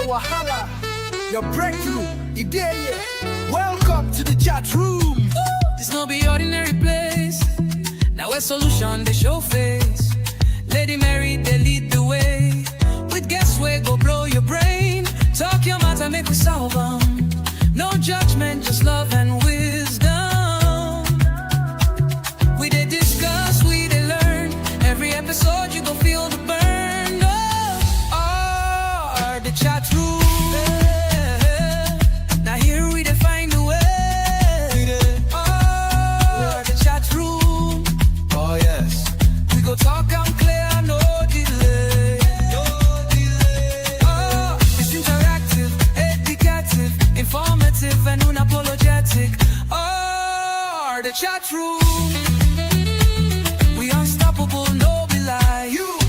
wahala, your breakthrough, idea. Welcome to the chat room. This no be ordinary place. Now a solution they show face. LadyMary they lead the way. With guests we go blow your brain. Talk your matter make we solve them. No judgment, just love and wisdom. We they discuss, we they learn. Every episode you gon' feel the burn. The chat room. Now here we define the way. The chat room. Oh yes. We go talk and clear, no delay. It's interactive, educative, informative, and unapologetic. The chat room. We unstoppable, no be lie. You.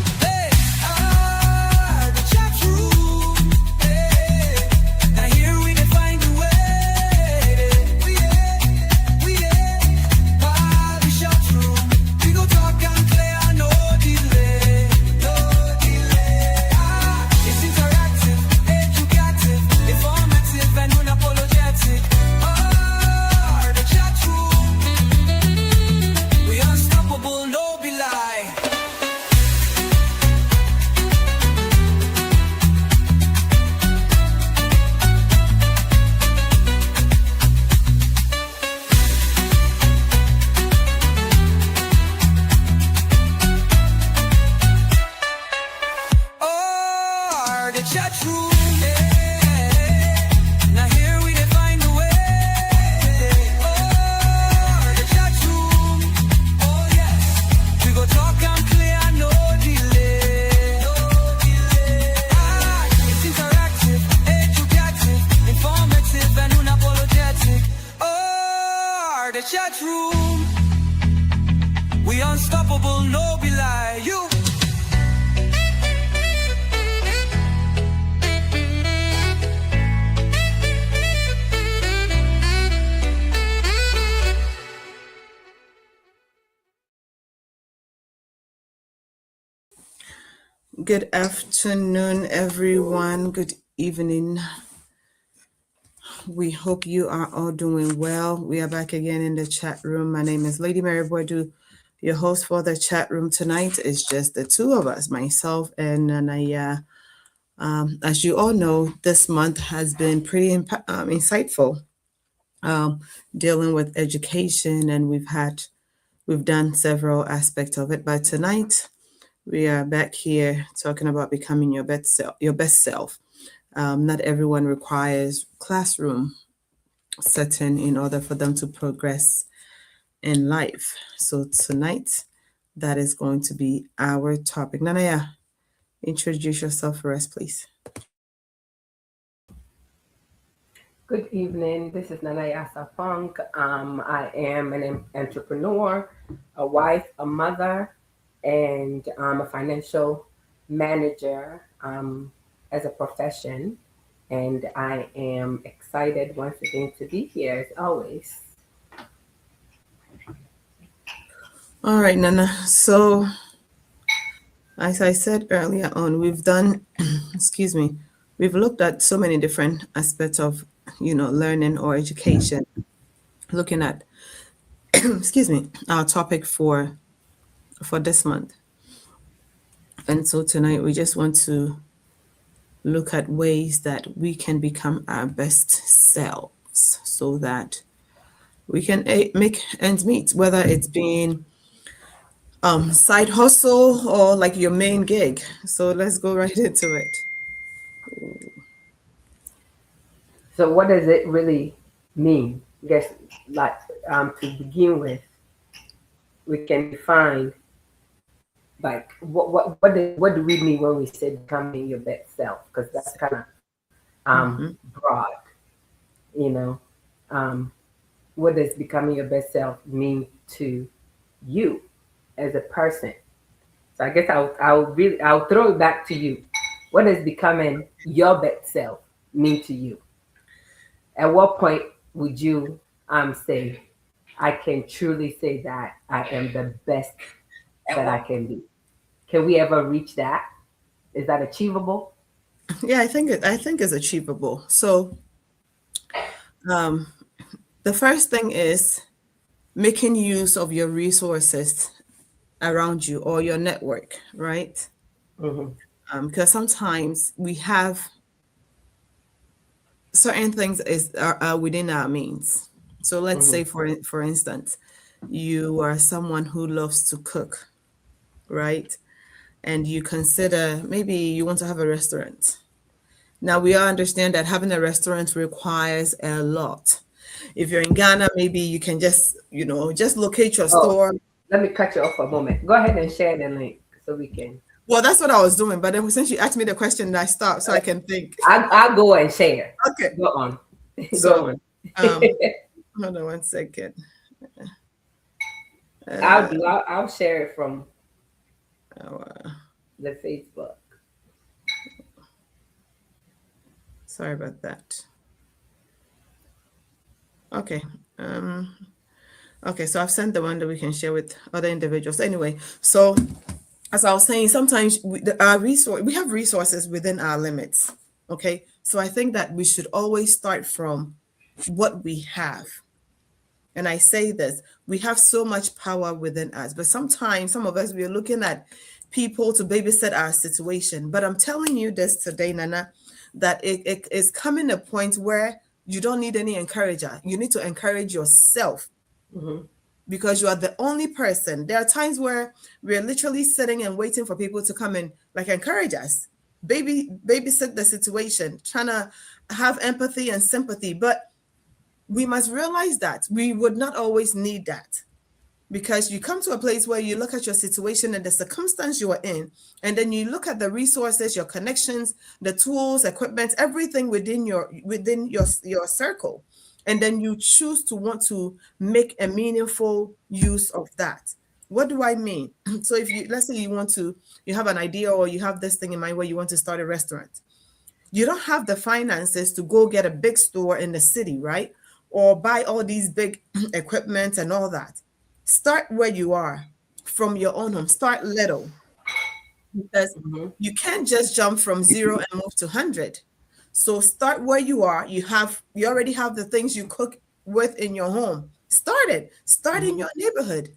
The chat room. We unstoppable, no be lie. You. Good afternoon, everyone. Good evening. We hope you are all doing well. We are back again in the chat room. My name is LadyMary Boadu, your host for the chat room tonight. It's just the two of us, myself and Nanaya. As you all know, this month has been pretty insightful, dealing with education, and we've done several aspects of it. But tonight, we are back here talking about becoming your best self. Not everyone requires classroom setting in order for them to progress in life. So tonight, that is going to be our topic. Nanaya, introduce yourself for us, please. Good evening. This is Nanaya Sarpong. I am an entrepreneur, a wife, a mother, and a financial manager as a profession. And I am excited once again to be here as always. All right, Nana. So, as I said earlier on, we've done, we've looked at so many different aspects of, learning or education, looking at, our topic for this month. And so tonight we just want to look at ways that we can become our best selves so that we can make ends meet, whether it's being side hustle or like your main gig. So let's go right into it. So what does it really mean? I guess to begin with, we can define like what do we mean when we say becoming your best self? Because that's kind of broad, what does becoming your best self mean to you as a person? So I guess I'll throw it back to you. What does becoming your best self mean to you? At what point would you say, I can truly say that I am the best that I can be? Can we ever reach that? Is that achievable? Yeah, I think it's achievable. So um, the first thing is making use of your resources around you or your network, right? Mm-hmm. Because sometimes we have certain things are within our means. So let's Mm-hmm. say for instance, you are someone who loves to cook, right? And you consider maybe you want to have a restaurant. Now we all understand that having a restaurant requires a lot. If you're in Ghana, maybe you can just, just locate your Oh, store. let me cut you off for a moment. Go ahead and share the link so we can. Well, that's what I was doing, but then since you asked me the question, I stopped so I can think. I'll go and share. Okay. Go on. Go So, on. um, hold on one second. I'll Uh, do. I'll share it from oh, the Facebook. sorry about that. Okay. Um, okay, so I've sent the one that we can share with other individuals. Anyway, so as I was saying, sometimes we have resources within our limits. Okay, so I think that we should always start from what we have. And I say this, we have so much power within us, but sometimes some of us we are looking at people to babysit our situation. But I'm telling you this today, Nana, that it is coming a point where you don't need any encourager. You need to encourage yourself Mm-hmm. because you are the only person. There are times where we're literally sitting and waiting for people to come and like encourage us, babysit the situation, trying to have empathy and sympathy. But we must realize that we would not always need that because you come to a place where you look at your situation and the circumstance you are in, and then you look at the resources, your connections, the tools, equipment, everything within your circle, and then you choose to want to make a meaningful use of that. What do I mean? So if you, let's say you have an idea or you have this thing in mind where you want to start a restaurant, you don't have the finances to go get a big store in the city, right? Or buy all these big equipment and all that. Start where you are from your own home. Start little because Mm-hmm. you can't just jump from zero and move to 100. So start where you are. You already have the things you cook with in your home. Start it. Start in Mm-hmm. your neighborhood.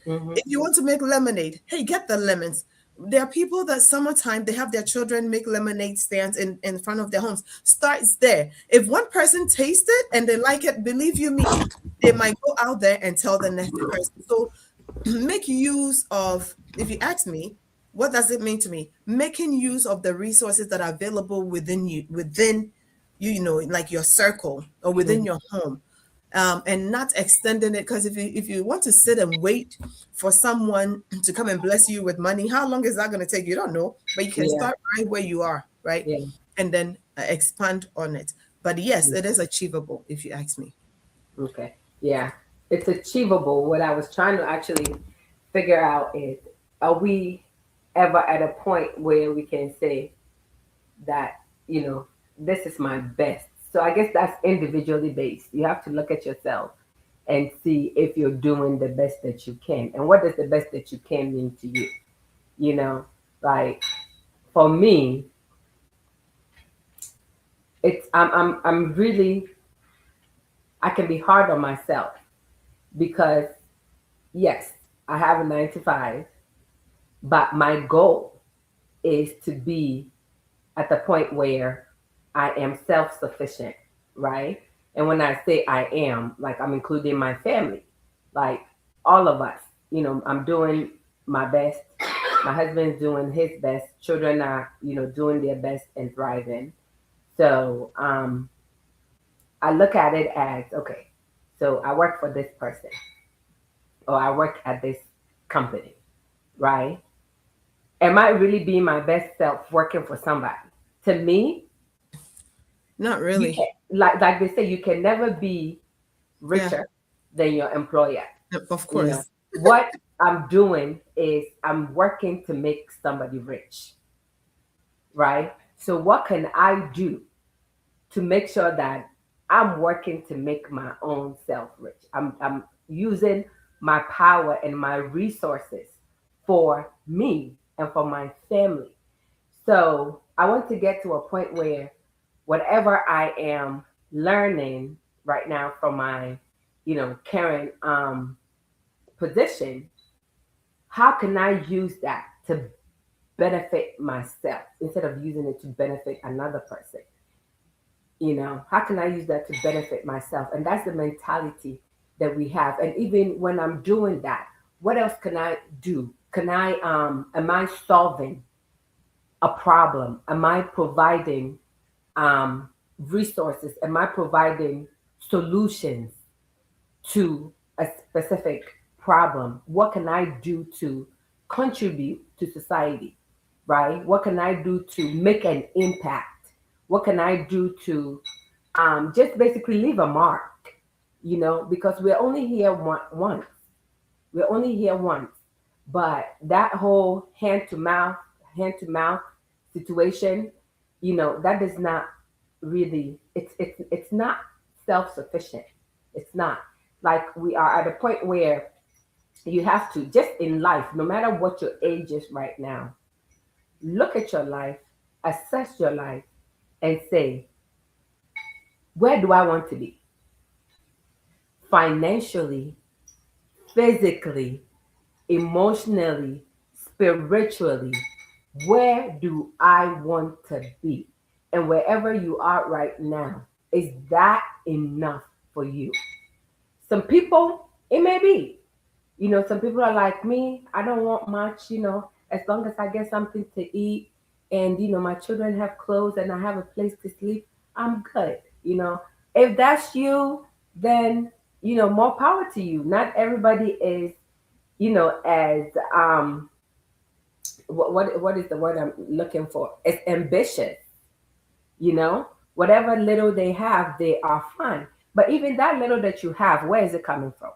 Mm-hmm. If you want to make lemonade, hey, get the lemons. There are people that summertime they have their children make lemonade stands in front of their homes. Starts there. If one person tastes it and they like it, believe you me, they might go out there and tell the next person. So make use of, if you ask me, what does it mean to me? Making use of the resources that are available within like your circle or within your home, and not extending it. Because if you want to sit and wait for someone to come and bless you with money, how long is that going to take? You don't know, but you can Yeah. start right where you are, right, Yeah. and then expand on it. But yes, it is achievable if you ask me. Okay. Yeah. It's achievable. What I was trying to actually figure out is, are we ever at a point where we can say that, this is my best? So I guess that's individually based. You have to look at yourself and see if you're doing the best that you can. And what does the best that you can mean to you? You know, like for me, it's I'm really, I can be hard on myself because yes, I have a 9 to 5, but my goal is to be at the point where I am self sufficient, right? And when I say I am, like I'm including my family, like all of us, I'm doing my best. My husband's doing his best. Children are, doing their best and thriving. So I look at it as okay, so I work for this person or I work at this company, right? Am I really being my best self working for somebody? To me, Not you can really. like they say, you can never be Yeah, richer than your employer. of You know, course. what I'm doing is I'm working to make somebody rich, right? So what can I do to make sure that I'm working to make my own self rich? I'm using my power and my resources for me and for my family. So I want to get to a point where whatever I am learning right now from my, current position, how can I use that to benefit myself instead of using it to benefit another person? How can I use that to benefit myself? And that's the mentality that we have. And even when I'm doing that, what else can I do? Am I solving a problem? Am I providing resources? Am I providing solutions to a specific problem? What can I do to contribute to society? Right? What can I do to make an impact? What can I do to just basically leave a mark? Because we're only here once. We're only here once. But that whole hand to mouth situation, that does not really, it's not self-sufficient. It's not. Like, we are at a point where you have to, just in life, no matter what your age is right now, look at your life, assess your life, and say, where do I want to be? Financially, physically, emotionally, spiritually, where do I want to be? And wherever you are right now, is that enough for you? Some people, it may be. Some people are like me. I don't want much, as long as I get something to eat and, my children have clothes and I have a place to sleep, I'm good. If that's you, then, more power to you. Not everybody is, as, what is the word I'm looking for? It's ambitious, whatever little they have, they are fine. But even that little that you have, where is it coming from?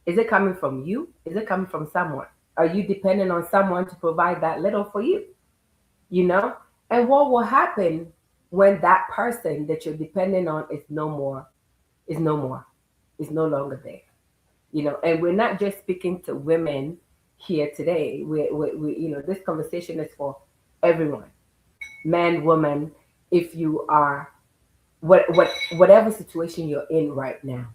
Is it coming from you? Is it coming from someone? Are you dependent on someone to provide that little for you? You know? And what will happen when that person that you're dependent on is no more, is no more, is no longer there? And we're not just speaking to women here today. This conversation is for everyone, man, woman, if you are, whatever situation you're in right now,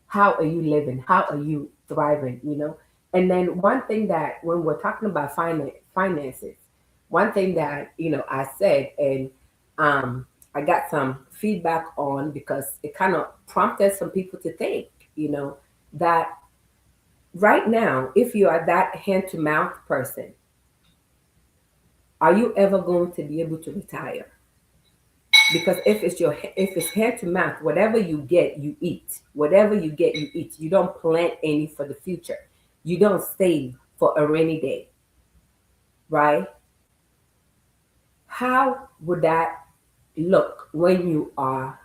how are you living? How are you thriving? And then one thing that when we're talking about finances, one thing that I said, and I got some feedback on, because it kind of prompted some people to think, that right now, if you are that hand to mouth person, are you ever going to be able to retire? Because if it's hand to mouth, whatever you get, you eat. Whatever you get, you eat. You don't plan any for the future. You don't save for a rainy day, right? How would that look when you are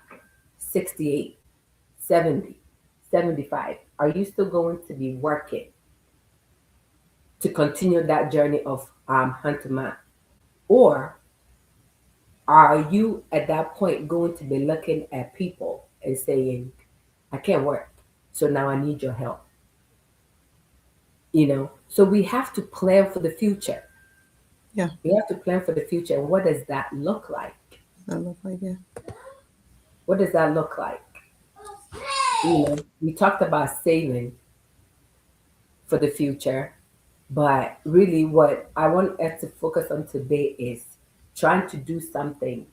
68, 70, 75? Are you still going to be working to continue that journey of hand to mouth? Or are you at that point going to be looking at people and saying, I can't work, so now I need your help? So we have to plan for the future. Yeah, We have to plan for the future. And what does that look like? that look like it. What does that look like? We talked about saving for the future, but really what I want us to focus on today is trying to do something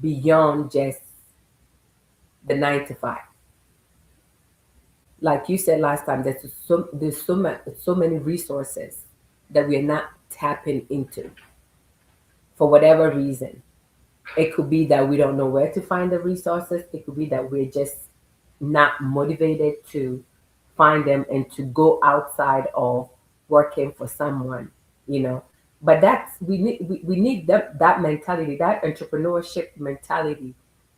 beyond just the 9 to 5. Like you said last time, there's so many resources that we're not tapping into for whatever reason. It could be that we don't know where to find the resources. It could be that we're just not motivated to find them and to go outside of working for someone, you know. But that's we need that mentality, that entrepreneurship mentality,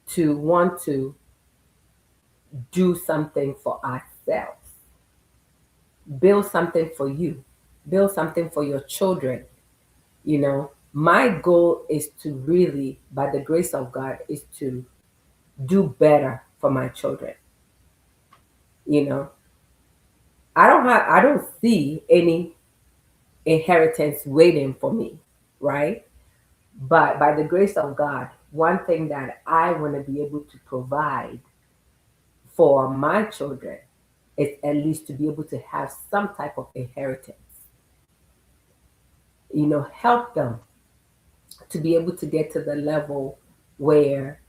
to want to do something for ourselves, build something for you, build something for your children. My goal is to really, by the grace of God, is to do better for my children. You know, I don't see any inheritance waiting for me, right? But by the grace of God, one thing that I want to be able to provide for my children is at least to be able to have some type of inheritance. Help them to be able to get to the level where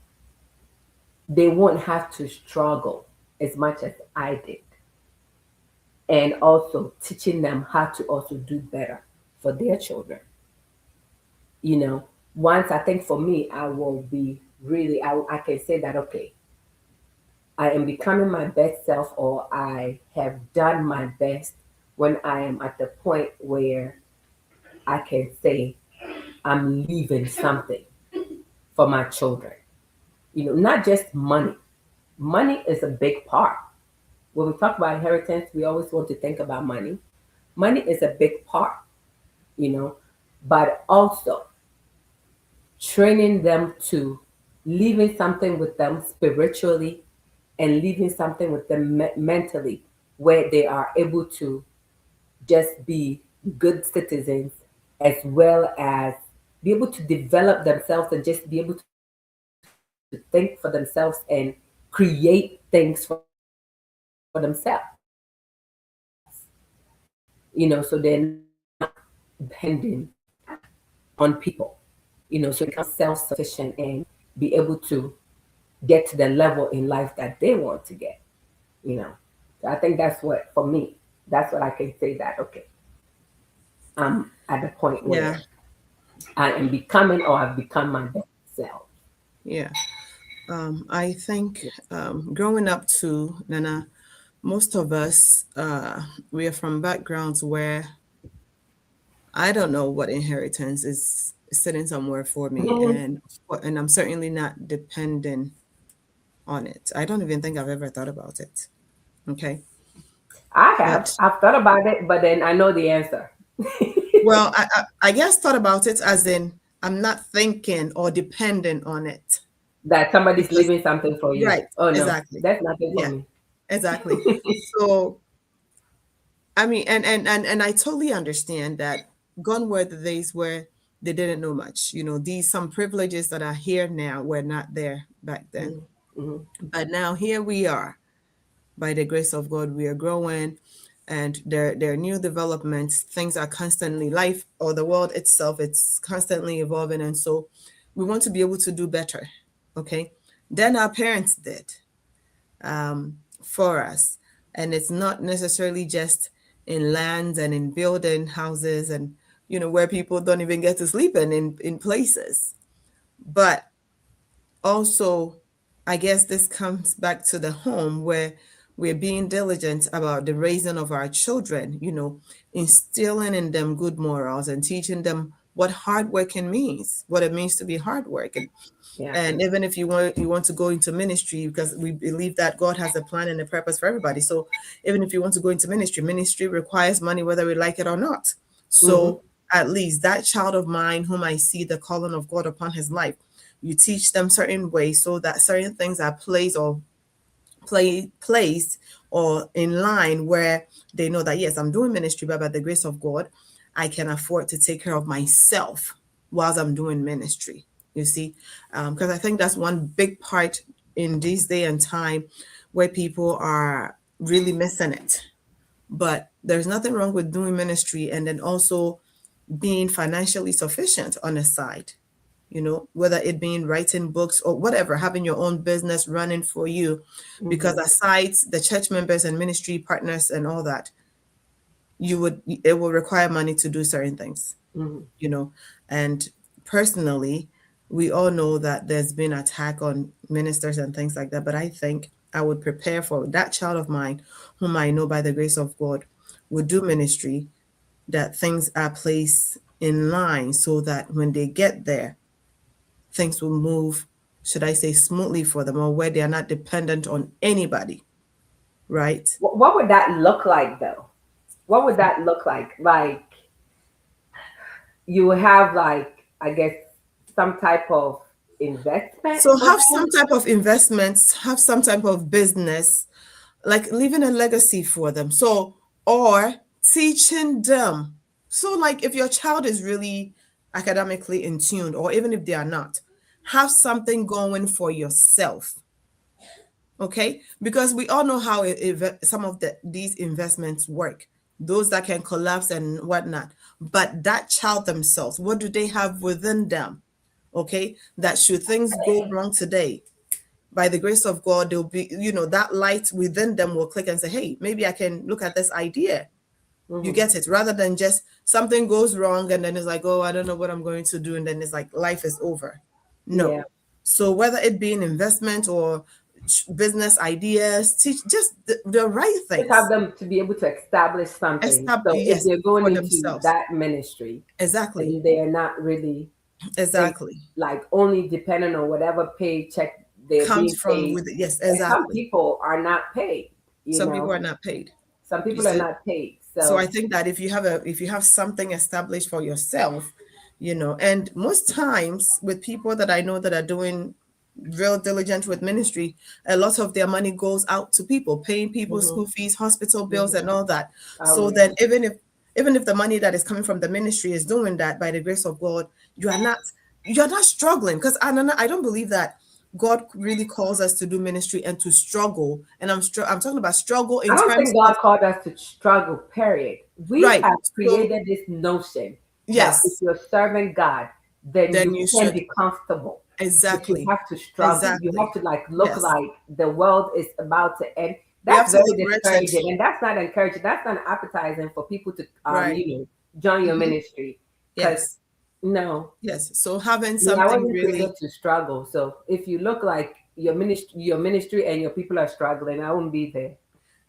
they won't have to struggle as much as I did. And also teaching them how to also do better for their children. You know, Once I think for me, I will be really, I can say that, okay, I am becoming my best self, or I have done my best when I am at the point where I can say I'm leaving something for my children. Not just money. Money is a big part. When we talk about inheritance, we always want to think about money. Money is a big part, you know, but also training them to leaving something with them spiritually and leaving something with them mentally, where they are able to just be good citizens, as well as be able to develop themselves and just be able to think for themselves and create things for themselves. So they're not depending on people, so they can become self-sufficient and be able to get to the level in life that they want to get, you know. So I think that's what, for me, that's what I can say that, okay, I'm at the point Yeah, where I am becoming, or I've become my best self. yeah. I think growing up too, Nana, most of us we are from backgrounds where I don't know what inheritance is sitting somewhere for me, Mhm. and I'm certainly not dependent on it. I don't even think I've ever thought about it. Okay, I have. but I've thought about it, but then I know the answer. well, I guess thought about it as in I'm not thinking or dependent on it That somebody's because leaving something for you. right, Oh no, exactly, that's nothing for yeah, me. exactly. So I mean, and I totally understand that gone were the days where they didn't know much. These some privileges that are here now were not there back then. Mhm, mhm, But now here we are. By the grace of God, we are growing, and there are new developments. Things are constantly life or the world itself, it's constantly evolving. And so we want to be able to do better. Okay. Then our parents did for us. And it's not necessarily just in lands and in building houses and, where people don't even get to sleep in places. But also, I guess this comes back to the home where we're being diligent about the raising of our children, instilling in them good morals and teaching them what hard working means, what it means to be hardworking. yeah. And even if you want to go into ministry, because we believe that God has a plan and a purpose for everybody. So even if you want to go into ministry requires money, whether we like it or not. Mhm, So at least that child of mine whom I see the calling of God upon his life, you teach them certain ways so that certain things are placed or in line where they know that yes, I'm doing ministry, but by the grace of God, I can afford to take care of myself whilst I'm doing ministry. You see, because I think that's one big part in this day and time where people are really missing it. But there's nothing wrong with doing ministry and then also being financially sufficient on the side, whether it being writing books or whatever, having your own business running for you. Because mhm, aside the church members and ministry partners and all that, it will require money to do certain things, mhm. you know. And personally, we all know that there's been attack on ministers and things like that. But I think I would prepare for that child of mine, whom I know by the grace of God would do ministry, that things are placed in line so that when they get there, things will move, should I say, smoothly for them, or where they are not dependent on anybody, right? What would that look like, though? What would that look like? Like, you would have, like, I guess, some type of investment So for have some them. type of investments, have some type of business, like leaving a legacy for them. So, or teaching them. So, like, if your child is really academically in tune, or even if they are not, have something going for yourself. Okay, because we all know how some of these investments work, those that can collapse and whatnot. But that child themselves, what do they have within them? Okay, that should things go wrong today, by the grace of God, they'll be, that light within them will click and say, hey, maybe I can look at this idea. You get it? Rather than just something goes wrong and then it's like, oh, I don't know what I'm going to do. And then it's like life is over. No. Yeah. So whether it be an investment or business ideas, teach just the right Just things. have them to be able to establish something. So if Yes, they're going for into themselves. that ministry, Exactly. and they're not really Exactly. like only depending on whatever paycheck they're Comes being from paid. with it. Yes, And some exactly. people are not paid. Some people are not paid. Some You people are said not paid. so. I So think that if you have something established for yourself, and most times with people that I know that are doing real diligent with ministry, a lot of their money goes out to people, paying people's school fees, hospital bills, and all that. oh So yeah. then even if the money that is coming from the ministry is doing that, by the grace of God, you're not struggling, because I don't believe that God really calls us to do ministry and to struggle. And I'm talking about struggle I in don't terms think of, God called us to struggle, period. We right. have So created this notion that if yes, you're serving God, then then you you can should. be comfortable. But you Exactly. have to struggle. You have Exactly. to like look Yes. like the world is about to end. We have That's to very look wretched. discouraging. And that's not encouraging. That's not appetizing for people to Right. join your Mhm. ministry. Because Yes. no, Yes. So having me, I something wasn't really, created to struggle. So if you look like your ministry and your people are struggling, I won't be there.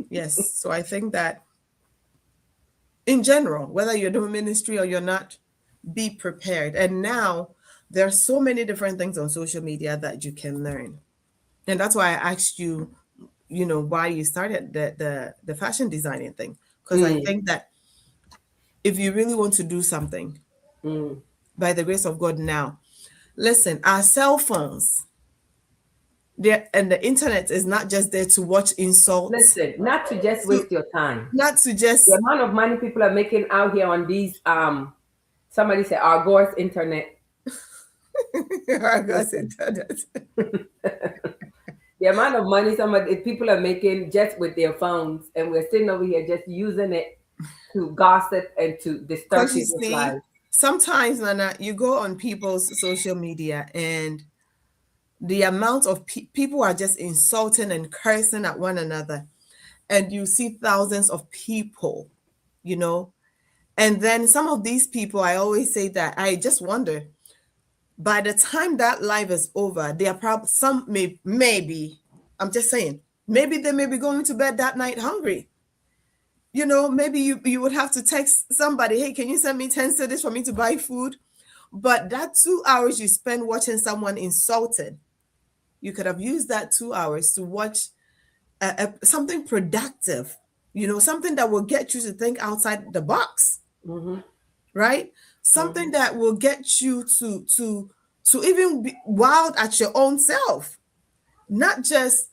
yes. So I think that in general, whether you're doing ministry or you're not, be prepared. And now there are so many different things on social media that you can learn. And that's why I asked you, why you started the fashion designing thing. Because I Mm, think that if you really want to do something, mm. by the grace of God now, listen, our cell phones there and the internet is not just there to watch insults, Listen, not to just to waste your time. not to The just amount of money people are making out here on these somebody said Argos internet. Argus Listen. internet. The amount of money some of the people are making just with their phones, and we're sitting over here just using it to gossip and to disturb Because you people's see, lives. sometimes, Nana, you go on people's social media and the amount of people are just insulting and cursing at one another, and you see thousands of people, you know. And then some of these people, I always say that I just wonder, by the time that life is over, they are probably some maybe, I'm just saying, maybe they may be going to bed that night hungry. Maybe you would have to text somebody, hey, can you send me 10 cities for me to buy food? But that 2 hours you spend watching someone insulted, you could have used that 2 hours to watch something productive, something that will get you to think outside the box, Hmm. right? Hmm. Something that will get you to even be wild at your own self, not just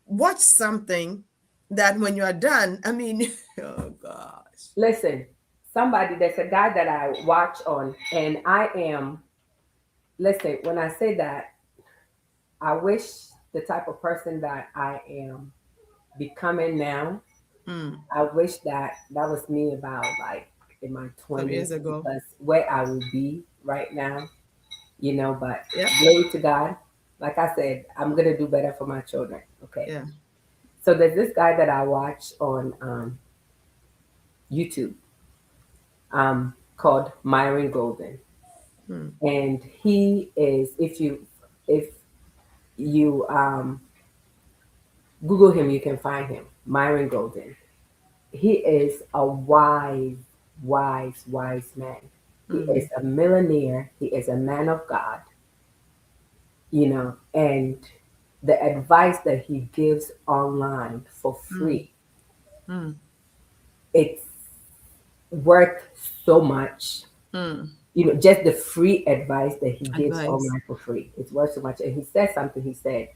watch something that when you are done, I mean, oh gosh. Listen, there's a guy that I watch on, and I am, listen, when I say that, I wish the type of person that I am becoming now, Mm, I wish that was me about like in my some 20s, years ago. because where I would be right now, but Yeah. glory to God. Like I said, I'm going to do better for my children. Okay. Yeah. So there's this guy that I watch on YouTube called Myron Golden. Mm, And he is, if you Google him, you can find him, Myron Golden. He is a wise, wise, wise man. He is mm, a millionaire. He is a man of God, and the advice that he gives online for mm, free, mm, it's worth so much. mm. Just the free advice that he gives Advice. online for free, it's worth so much. And he said something, he said,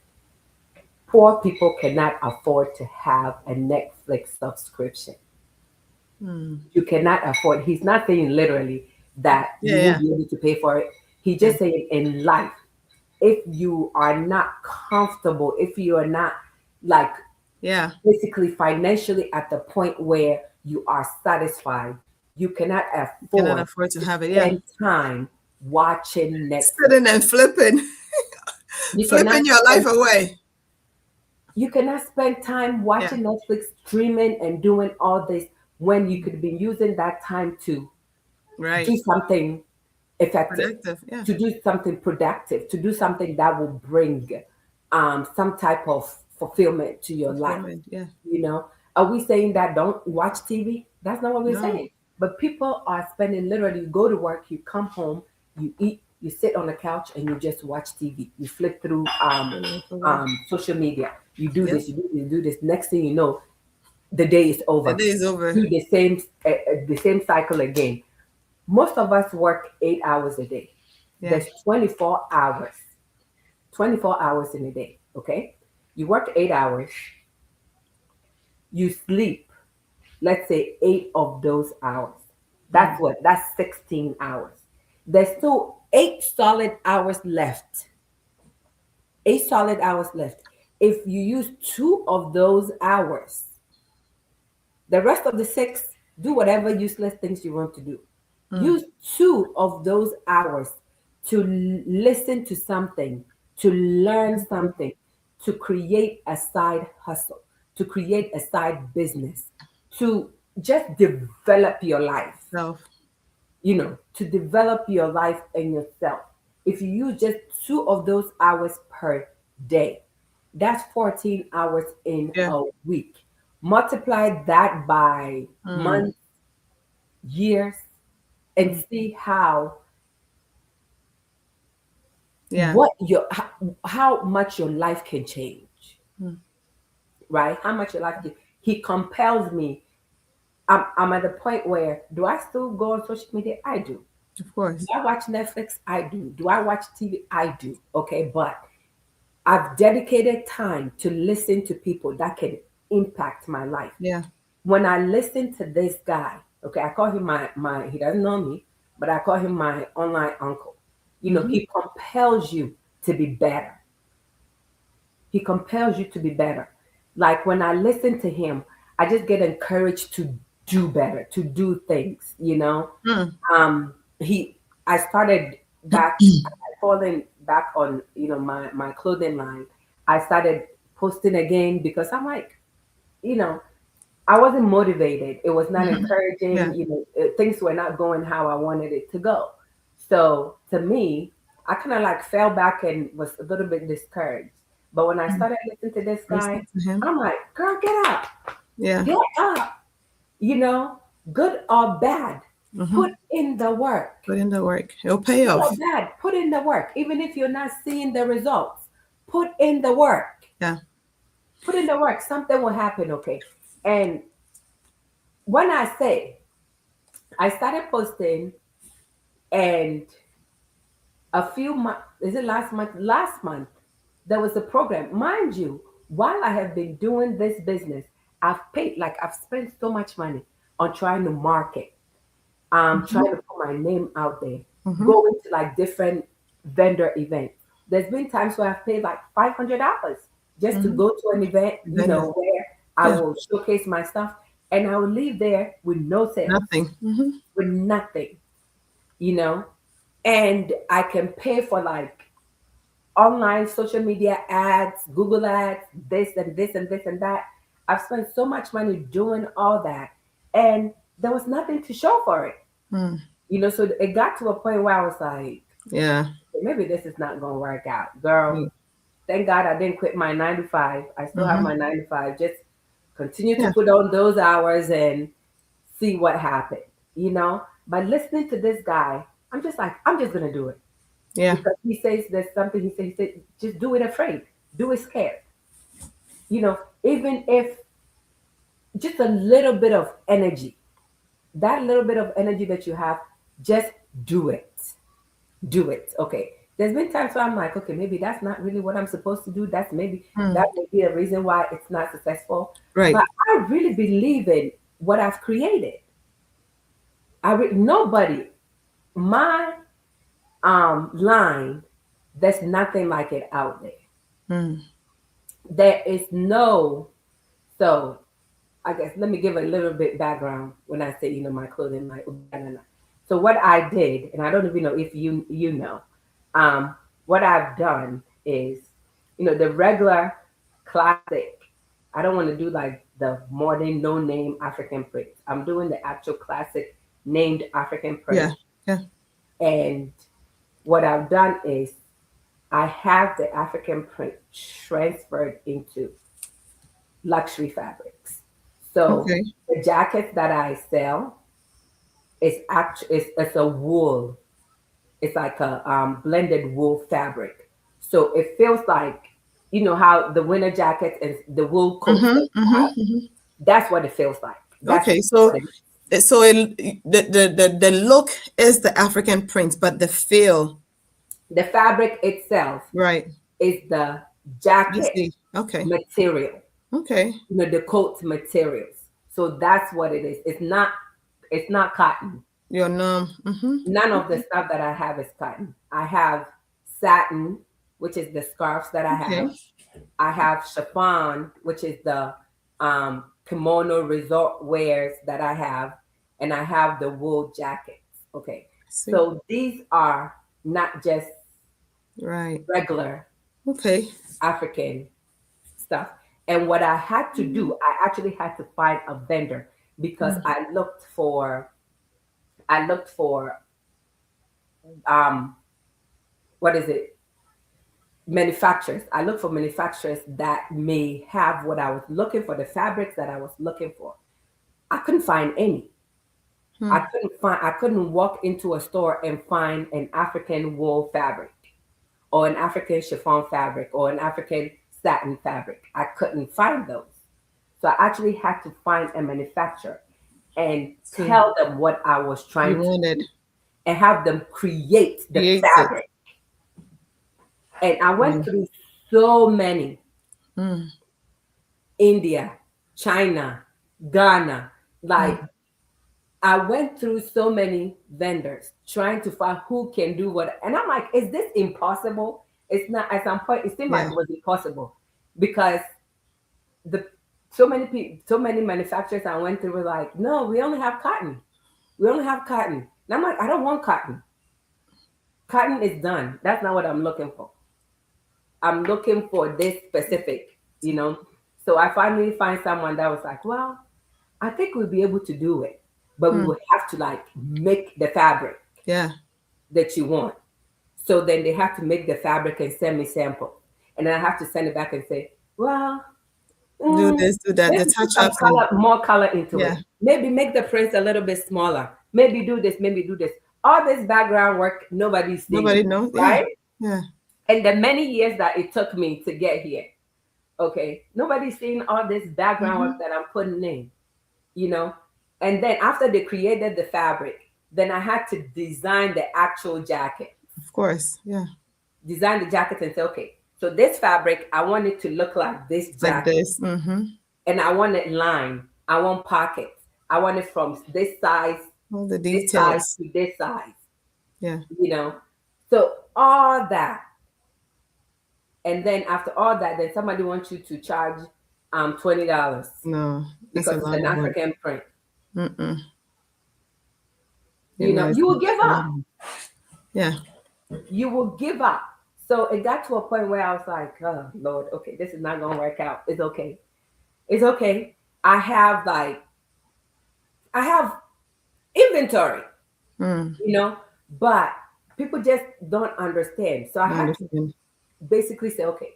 poor people cannot afford to have a Netflix subscription. Mm, You cannot afford, he's not saying literally, that you Yeah. won't be able to pay for it. He just saying in life, if you are not comfortable, if you are not like Yeah. basically financially at the point where you are satisfied, you cannot You cannot afford afford to to have it. Yeah. spend time watching Netflix. Sitting and flipping, You cannot flipping your life spend away. you cannot spend time Yeah. watching Netflix, streaming, and doing all this when you could be using that time to do Right. something effective, Productive. Yeah. to do something productive, to do something that will bring some type of fulfillment to your life. Fulfillment. Yeah. You know, are we saying that don't watch TV? That's not what we're No. saying. But people are spending literally, you go to work, you come home, you eat, you sit on the couch, and you just watch TV. You flip through Your life away. social media. You do Yep. this, you do this, you do this. Next thing you know, the day is The over. day is over. Do the same cycle again. Most of us work 8 hours a day. Yeah. There's 24 hours in a day. Okay, you work 8 hours, you sleep. Let's say 8 of those hours. That's what. That's 16 hours. There's still 8 solid hours left. 8 solid hours left. If you use 2 of those hours, the rest of the six, do whatever useless things you want to do. Use 2 of those hours to listen to something, to learn something, to create a side hustle, to create a side business, to just develop your life, Self. to develop your life and yourself. If you use just 2 of those hours per day, that's 14 hours in Yeah. a week. Multiply that by Mm. months, years, and see Yeah. how much your life can change, Mm. right? How much your life can. He compels me. I'm at the point where, do I still go on social media? I do. Of Do course. I watch Netflix? I do. Do I watch TV? I do. Okay, but I've dedicated time to listen to people that can impact my life. Yeah. When I listen to this guy, okay, I call him my he doesn't know me, but I call him my online uncle. Hmm. He compels you to be better. He compels you to be better. Like when I listen to him, I just get encouraged to do better, to do things. Mm. He I started back falling back on my clothing line. I started posting again because I'm like, you know, I wasn't motivated. It was not Mhm. encouraging. Yeah. Things were not going how I wanted it to go. So to me, I kind of like fell back and was a little bit discouraged. But when I Mm. started listening to this guy, Listen to him. I'm like, girl, Yeah. get up. You know, good or bad, Hmm. put in the work. Put in the work. It'll pay Good or off. bad, put in the work. Even if you're not seeing the results, put in the work. Yeah. Put in the work. Something will happen, okay? And when I say I started posting, and a few months, is it last month? Last month, there was a program. Mind you, while I have been doing this business, I've spent so much money on trying to market, trying Hmm. to put my name out there, Hmm. going to like different vendor events. There's been times where I've paid like $500 just to Hmm. go to an event, Vendor. where I Yeah. will showcase my stuff, and I will leave there with no sales, Nothing. Hmm. with nothing, you know, and I can pay for like online social media ads, Google ads, this and this and this and that. I've spent so much money doing all that, and there was nothing to show for it. Mm. So it got to a point where I was like, Yeah. maybe this is not going to work out, girl. Thank God I didn't quit my 9 to 5. I still have Mm-hmm. my 9 to 5. Just continue to Yeah. put on those hours and see what happened. But listening to this guy, I'm just like, I'm just gonna do it Yeah. because he says there's something. He said, just do it afraid, do it scared. Even if just a little bit of energy, that little bit of energy that you have, just do it. Do it. Okay. There's been times where I'm like, okay, maybe that's not really what I'm supposed to do. Mm. That may be a reason why it's not successful. Right. But I really believe in what I've created. Nobody. my line, there's nothing like it out there. Mm. There is no, so I guess let me give a little bit background when I say, my clothing, my so what I did, and I don't even know if you know, um, what I've done is, the regular classic. I don't want to do like the modern no name African print. I'm doing the actual classic named African Yeah. print. Yeah. And what I've done is I have the African print transferred into luxury fabrics. So Okay. the jackets that I sell is actually it's a wool. It's like a blended wool fabric. So it feels like how the winter jackets and the wool coats Mm-hmm. that you Mm-hmm. have. Mm-hmm. That's what it feels like. That's Okay. what So, it is. the look is the African print, but the feel, The fabric itself right? is the You jacket see. Okay. material. Okay. The coat materials. So that's what it is. It's not cotton. Your numb. Mm-hmm. None of the stuff that I have is cotton. I have satin, which is the scarves that I Okay. have. I have chiffon, which is the kimono resort wears that I have, and I have the wool jackets. Okay, See. so these are not just Right. regular Okay. African stuff. And what I had to do, I actually had to find a vendor because I looked for um what is it, manufacturers. I looked for manufacturers that may have what I was looking for, the fabrics that I was looking for. I couldn't find any. Hmm. I couldn't walk into a store and find an African wool fabric or an African chiffon fabric or an African satin fabric. I couldn't find those. So I actually had to find a manufacturer and See. tell them what I was trying You to wanted and have them create the create it. fabric. And I went Mm. through so many: Mm. India, China, Ghana. Like, Mm. I went through so many vendors trying to find who can do what. And I'm like, is this impossible? It's not. At some point, it seemed like Yeah. it was impossible because the so many people, so many manufacturers I went through were like, no, we only have cotton. We only have cotton. And I'm like, I don't want cotton. Cotton is done. That's not what I'm looking for. I'm looking for this specific. So I finally find someone that was like, well, I think we'll be able to do it, but we Hmm. will have to like make the fabric Yeah. that you want. So then they have to make the fabric and send me sample. And then I have to send it back and say, well, Do this, do that. The maybe put touch some ups and color, more color into yeah. it. Maybe make the prints a little bit smaller. Maybe do this, maybe do this. All this background work, nobody's Nobody seeing, knows. Yeah. right? Yeah. And the many years that it took me to get here, okay, nobody's seeing all this background Mm-hmm. work that I'm putting in, you know? And then after they created the fabric, then I had to design the actual jacket, Of course. Yeah. design the jacket and say, okay, so this fabric, I want it to look like this It's like jacket. this. Mm-hmm. And I want it lined. I want pockets. I want it from All the this size details. to this size, Yeah. you know? So all that. And then after all that, then somebody wants you to charge $20 No, that's a because it's lot an of work. African print. Mm-mm. You know, You will give it's a lot up. yeah. You will give up. So it got to a point where I was like, oh Lord, okay, this is not gonna work out. It's okay. It's okay. I have inventory, Mm. but people just don't understand. So I I had to understand. basically say, okay,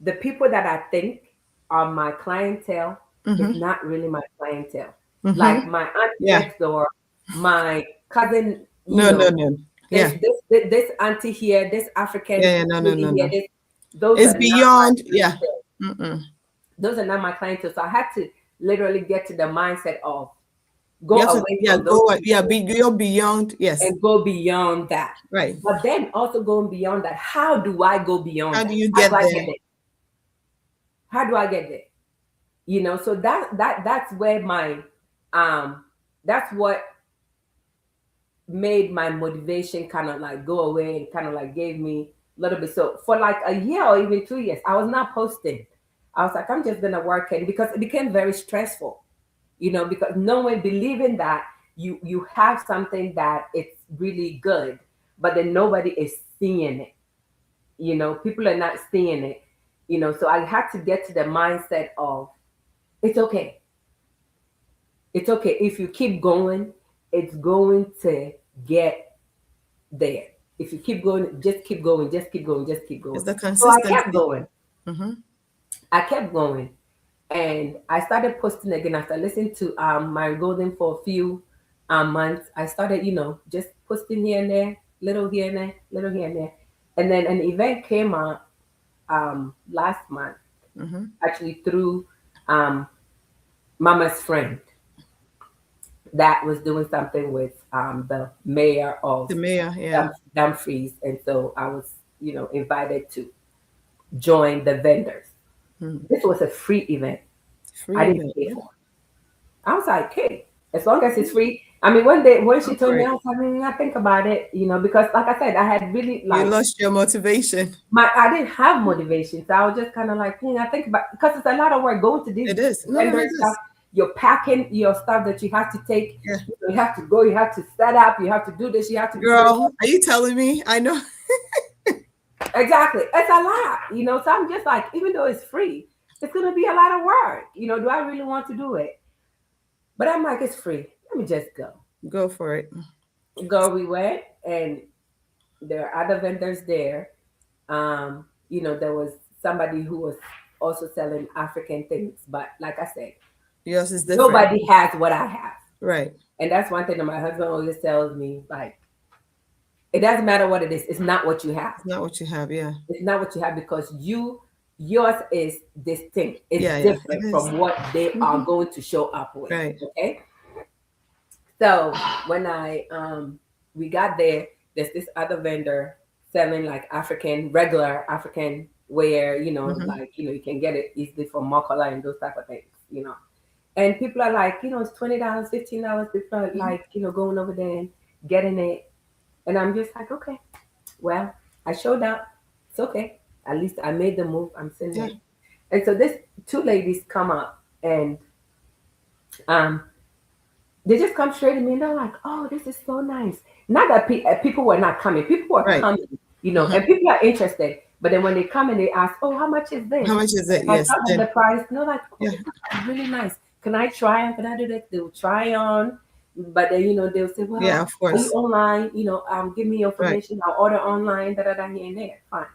the people that I think are my clientele is Mm-hmm. not really my clientele. Mm-hmm. Like my auntie Yeah. next door, my cousin, No, no, no. this Yeah. this auntie here, this African Yeah, yeah, no, no, lady no, here, no. those It's are not my beyond, yeah. clientele. Mm-mm. Those are not my clientele. So I had to literally get to the mindset of You go have to, away yeah, from those go, yeah, people you're beyond, yes, and go beyond that. right. But then also going beyond that, how do I go beyond How do that? you How get do I there? get there? How do I get there? So that's where my that's what made my motivation kind of like go away and kind of like gave me a little bit. So for like a year or even 2 years, I was not posting. I was like, I'm just gonna work it because it became very stressful, because no one believing that you have something that it's really good, but then nobody is seeing it. People are not seeing it. So I had to get to the mindset of it's okay. It's okay. If you keep going, it's going to get there. If you keep going, just keep going, just keep going, just keep going. It's the So I kept consistency. going. Mm-hmm. I kept going. And I started posting again after listening to my golden for a few months. I started, just posting here and there, little here and there, little here and there. And then an event came up last month, Mm-hmm. actually through um, Mama's friend that was doing something with the mayor of The mayor, yeah. Dumfries. And so I was, invited to join the vendors. Mm. This was a free event. I Free didn't event, pay yeah. for it. I was like, hey, as long as it's free. I mean, one day when she Go told for me, it. I was like, I think about it, because like I said, I had really You like lost your motivation. I didn't have motivation. So I was just kind of like, I think about because it's a lot of work going to these It is. No, vendor it stuff. is. You're packing your stuff that you have to take. Yeah. You have to go, you have to set up, you have to do this, you have to be so Girl, are you telling me? I know. exactly. It's a lot, So I'm just like, even though it's free, it's gonna be a lot of work. Do I really want to do it? But I'm like, it's free. Let me just go. Go for it. Go, we went, and there are other vendors there. There was somebody who was also selling African things, but like I said, Yours is different. nobody has what I have. Right. And that's one thing that my husband always tells me, like, it doesn't matter what it is, it's not what you have. It's not what you have, yeah. It's not what you have because yours is distinct. It's Yeah, yeah. It different is. from what they are Mhm. going to show up with. Right. Okay. So when I we got there, there's this other vendor selling like regular African wear, Mm-hmm. like you can get it easily from Mokola and those type of things. And people are like, it's $20, $15. People are like, going over there and getting it. And I'm just like, okay, well, I showed up. It's okay. At least I made the move. I'm sitting Yeah. there. And so this two ladies come up and um they just come straight to me and they're like, "Oh, this is so nice." Not that people were not coming; people were Right. coming, Uh-huh. and people are interested. But then when they come and they ask, "Oh, how much is this?" How much is it? I Yes. tell them the Then price, and they're like, "Oh, yeah. this is really nice. Can I try on? Can I do this?" They'll try on, but then they'll say, Yeah, "Well, of are you course. online? Give me your Right. information. I'll order online." Da da da here and there. Fine,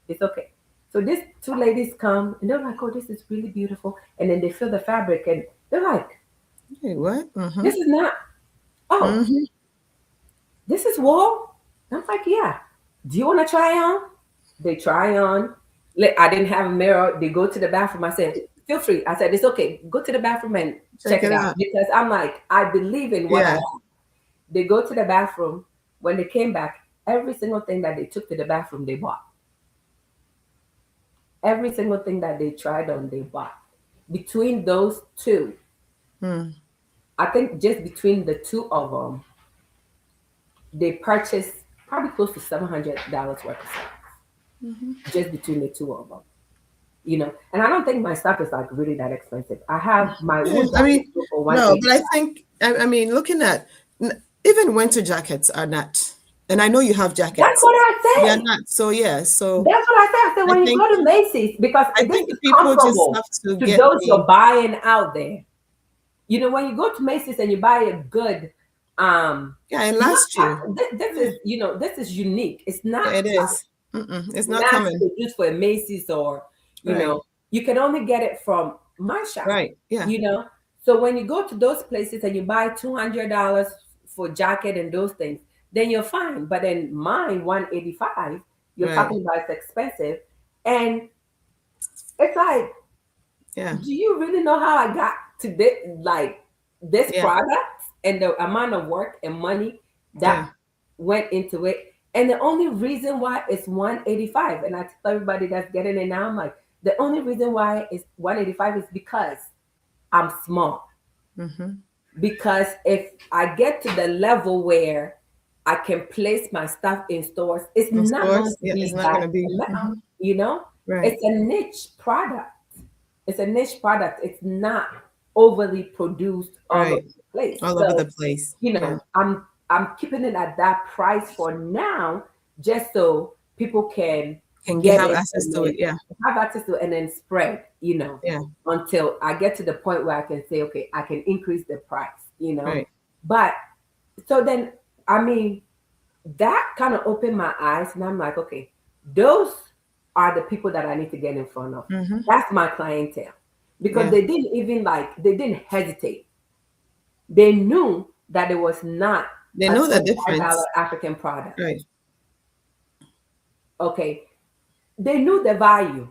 it's okay. So these two ladies come and they're like, "Oh, this is really beautiful," and then they feel the fabric and they're like, Hey, what? Mm-hmm. "This is not." Oh, Mm-hmm. this is wool? I'm like, yeah. Do you want to try on? They try on. I didn't have a mirror. They go to the bathroom. I said, feel free. I said, it's okay. Go to the bathroom and Check check it it out. out. Because I'm like, I believe in what I Yeah. have. They go to the bathroom. When they came back, every single thing that they took to the bathroom, they bought. Every single thing that they tried on, they bought. Between those two, Mm. I think just between the two of them, they purchased probably close to $700 worth of stuff Mm-hmm. just between the two of them. And I don't think my stuff is like really that expensive. I have my wool Yes, I mean, jacket go for no, 180. but I think I mean, looking at even winter jackets are not, and I know you have That's jackets. what I They're said. not. So yeah. So That's what I said. I said I when you think go to Macy's, because I this think is people just comparable have to to get those the you're buying out there. When you go to Macy's and you buy a good, yeah. And not, last year, this yeah, is this is unique. It's not yeah, it like is. Mm-mm, it's not mass coming. produced for a Macy's or Right. you can only get it from my shop. Right. Yeah. You know, so when you go to those places and you buy $200 for jacket and those things, then you're fine. But then mine 185, you're Right. talking about it's expensive, and it's like, Yeah. do you really know how I got to this Yeah. product and the amount of work and money that Yeah. went into it? And the only reason why it's 185, and I tell everybody that's getting it now, I'm like, the only reason why it's 185 is because I'm small. Mm-hmm. because if I get to the level where I can place my stuff in stores, it's Of not going course, to yeah, it's be not that gonna be amount, you know? right. It's a niche product. It's a niche product. It's not overly produced all over Right. the place. All over the So, place. you Yeah. know, I'm keeping it at that price for now, just so people can Can get have it access and to it. then Yeah. have access to it and then spread, Yeah. until I get to the point where I can say, okay, I can increase the price. Right. But so then, I mean, that kind of opened my eyes, and I'm like, okay, those are the people that I need to get in front of. Mm-hmm. That's my clientele, because Yeah. they didn't even they didn't hesitate. They knew that it was not They a know the $25 difference. African product. Right. Okay, they knew the value,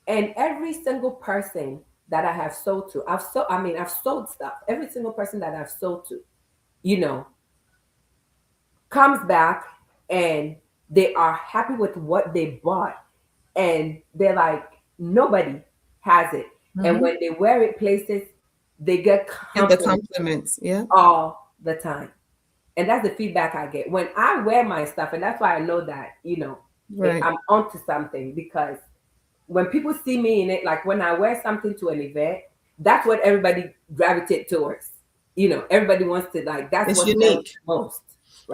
and every single person that I have sold to, I've sold stuff. Every single person that I've sold to, you know, comes back and they are happy with what they bought, and they're like, nobody has it. And Mm-hmm. when they wear it places, they get Get the compliments compliments. Yeah. all the time. And that's the feedback I get when I wear my stuff. And that's why I know that, Right. I'm onto something, because when people see me in it, like when I wear something to an event, that's what everybody gravitate towards. Everybody wants to, like, that's It's what sells unique. the most,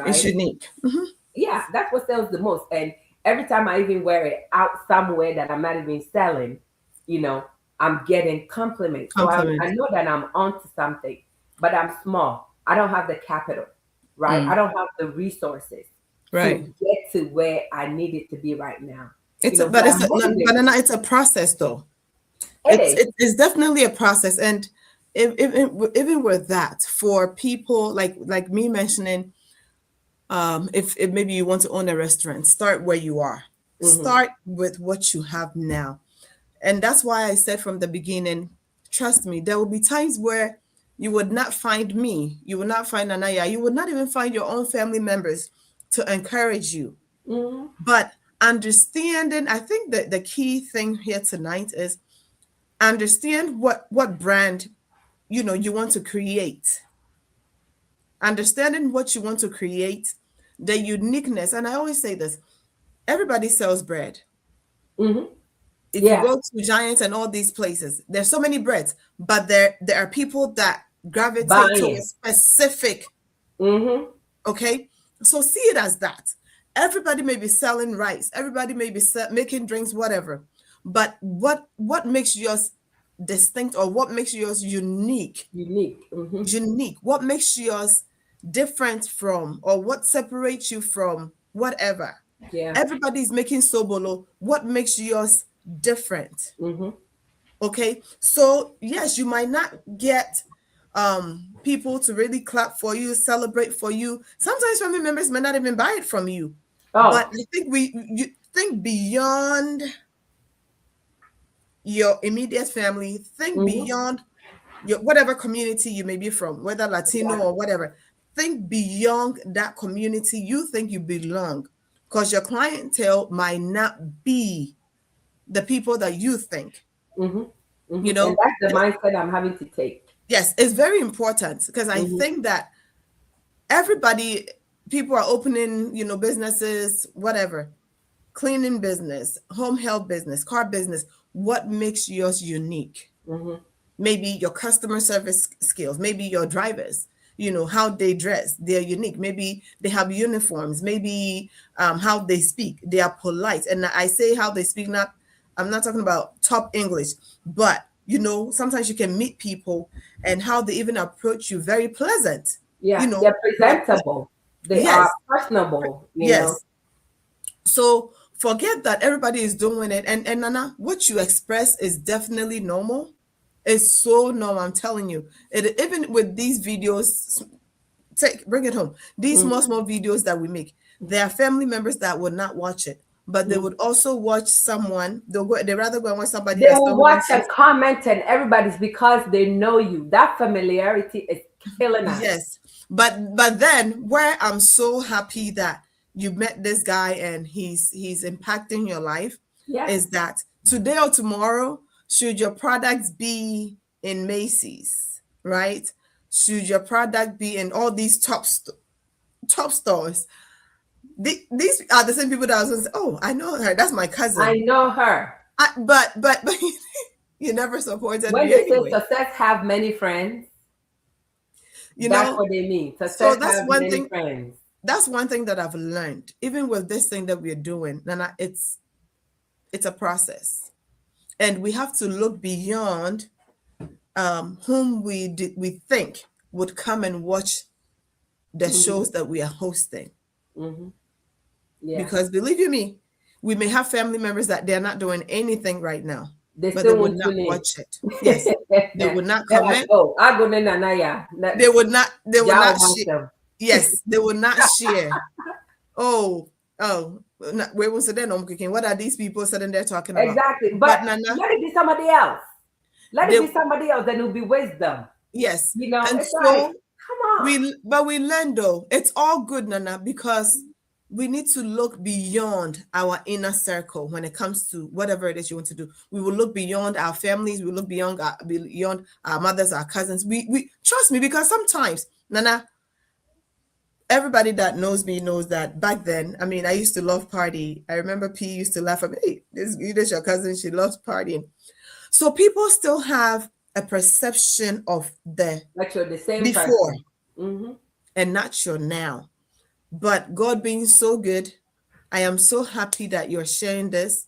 It's right? unique. Mm-hmm. Yeah, that's what sells the most. And every time I even wear it out somewhere that I'm not even selling, you know, I'm getting compliments. So I Compliments. know that I'm onto something, but I'm small. I don't have the capital, right? I Mm. don't have the resources Right. to get to where I need it to be right now. But So it's I'm a, no, but motivated. no, it's a process though. It is. It's definitely a process, and even with that, for people like me mentioning, if maybe you want to own a restaurant, start where you are. Hmm. Start with what you have now. And that's why I said from the beginning, trust me, there will be times where you would not find me, you would not find Anaya, you would not even find your own family members to encourage you. Hmm. But understanding, I think that the key thing here tonight is understand what brand you want to create. Understanding what you want to create, the uniqueness. And I always say this, everybody sells bread. Hmm. If you Yeah. go to Giants and all these places, there's so many breads, but there are people that gravitate to a Buying. specific. Hmm. Okay, so see it as that. Everybody may be selling rice, everybody may be making drinks, whatever, but what makes yours distinct, or what makes yours unique? Unique. Hmm. Unique, what makes yours different from, or what separates you from whatever? Yeah. Everybody's making sobolo, what makes yours different? Hmm. Okay, so yes, you might not get people to really clap for you, celebrate for you. Sometimes family members may not even buy it from you. But Oh, I think you think beyond your immediate family, think hmm, beyond your whatever community you may be from, whether Latino or exactly. whatever. Think beyond that community you think you belong, because your clientele might not be the people that you think. Hmm. You And know, that's the mindset I'm having to take. yes, it's very important, because I Hmm. think that everybody, people are opening, businesses, whatever, cleaning business, home health business, car business. What makes yours unique? Hmm. Maybe your customer service skills, maybe your drivers, how they dress, they're unique. Maybe they have uniforms, maybe how they speak, they are polite. And I say how they speak, not, I'm not talking about top English, but sometimes you can meet people and how they even approach you, very pleasant. Yeah, you know they're they're presentable. They are yes, personable. yes. So forget that everybody is doing it. And Nana, what you express is definitely normal. It's so normal. I'm telling you. Even with these videos, bring it home. These Mhm. small videos that we make, there are family members that would not watch it, but they Mhm. would also watch someone. They rather go and watch somebody They that will stumbled watch into. and comment, and everybody's because they know you. That familiarity is killing us. Yes, but then where I'm so happy that you met this guy and he's impacting your life Yes. is that today or tomorrow, should your products be in Macy's, right? should your product be in all these top stores? These are the same people that I was going to say, oh, I know her. That's my I cousin. know her. But you never supported When me they say anyway. success have many friends, You that's know, what they mean. so Success that's have one many thing. friends. That's one thing that I've learned, even with this thing that we're doing, Nana. It's a process, and we have to look beyond whom we think would come and watch the Mm-hmm. shows that we are hosting. Mm-hmm. Yeah. Because believe you me, we may have family members that they're not doing anything right now, They but they still would won't not tune in. watch it. Yes, they would not They're like, comment. oh, I go na na ya. They would not. They would Y'all not want share. them. Yes, they would not share. Oh, wait one second. I'm cooking. What are these people sitting there talking about? Exactly. But But Nana, let it be somebody else. Let it they be somebody else, then it'll be wisdom. yes, You know, and it's like, so come on. we learn though. It's all good, Nana, because we need to look beyond our inner circle when it comes to whatever it is you want to do. We will look beyond our families. We look beyond our mothers, our cousins. We trust me, because sometimes, Nana, everybody that knows me knows that back then, I mean, I used to love party. I remember P used to laugh at me. Hey, this your cousin. She loves partying. So people still have a perception of the Like you're the same before person. Mm-hmm. and not your now. But God being so good, I am so happy that you're sharing this.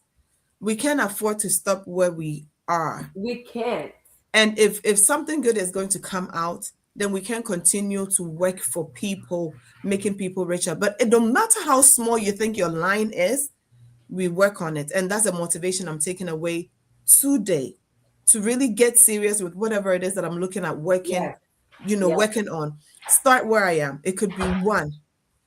We can't afford to stop where we are. We can't. And if something good is going to come out, then we can continue to work for people, making people richer. But no matter how small you think your line is, we work on it. And that's a motivation I'm taking away today, to really get serious with whatever it is that I'm looking at working, Yes. Yes. working on. Start where I am. It could be one,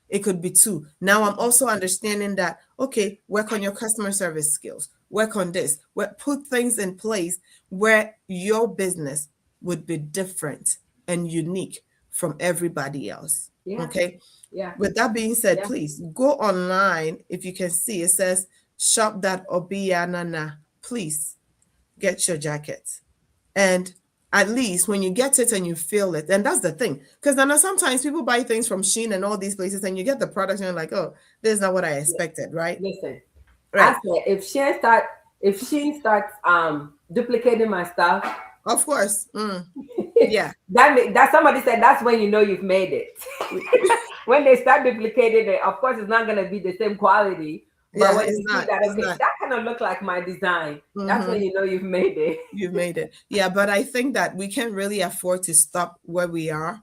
it could be two. Now I'm also understanding that, okay, work on your customer service skills, work on this, put things in place where your business would be different and unique from everybody else. Yeah. Okay. Yeah. With that being said, Yeah. please go online. If you can see, it says shop.obianana. Please get your jacket. And at least when you get it and you feel it, and that's the thing. Because then sometimes people buy things from Shein and all these places, and you get the product and you're like, oh, this is not what I expected, right? Listen, Right. I said if she starts duplicating my stuff, Of course. Yeah. that somebody said that's when you know you've made it. When they start duplicating it, of course it's not gonna be the same quality. But Yeah, when it's you not. see that, It's okay, not. that kind of look like my design, that's when you know you've made it. You've made it. Yeah, but I think that we can't really afford to stop where we are.